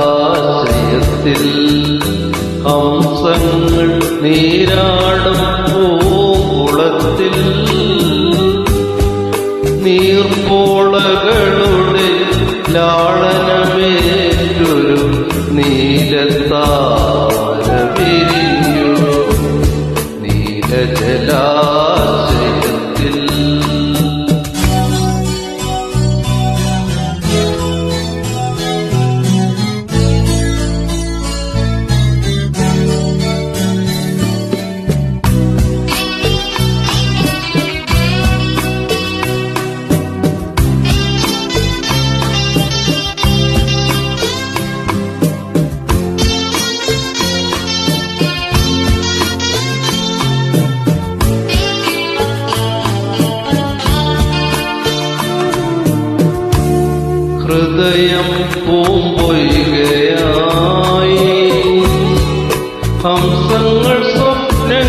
നീലജലാശയത്തിൽ ഹംസങ്ങൾ നീരാടും പൂക്കുളത്തിൽ നീർപ്പോളകളുടെ ലാളനമേറ്റൊരു നീലത്താര വിരിഞ്ഞു നീലജലാശയത്തിൽ. ഹൃദയം പൂമ്പൊയ്കയായി ഹംസങ്ങൾ സ്വപ്നങ്ങളായി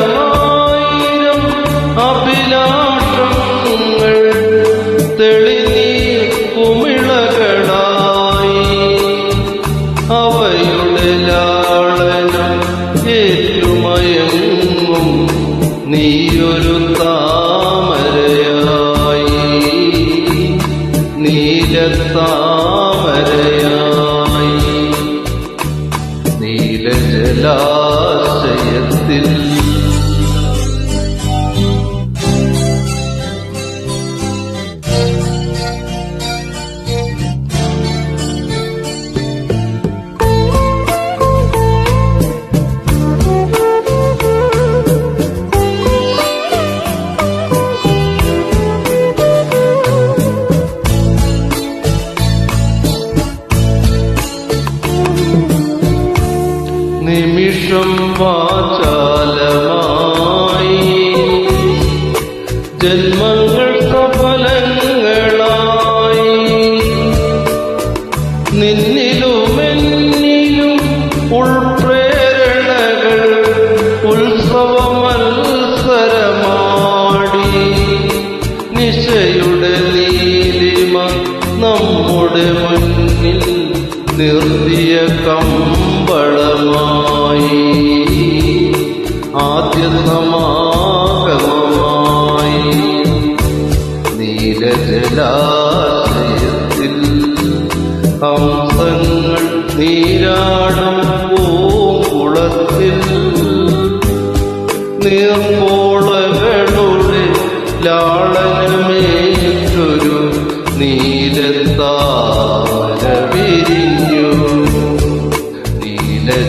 ആയിരമായിരം അഭിലാഷങ്ങൾ തെളിനീർ കുമിളകളായി അവയുടെ ലാളനം ഏറ്റുമയങ്ങും നീയൊരു താമരയായി നീലത്താമരയായി നീലജലാശയത്തിൽ. നിമിഷം വാചാലമായി ജന്മങ്ങൾ സഫലങ്ങളായി നിന്നിലുമെന്നിലും ഉൾപ്രേരണകൾ ഉത്സവമത്സരമാടി നിശയുടെ നീലിമ നമ്മുടെ മുന്നിൽ നിർത്തിയ കമ്പളമായി ആദ്യ സമാഗമമായി നീലജലാശയത്തിൽ ഹംസങ്ങൾ നീരാടും പൂക്കുളത്തിൽ നീർപ്പോളകളുടെ ലാളനമേറ്റൊരു നീലത്താര വിരിഞ്ഞു നീലജലാശയത്തിൽ.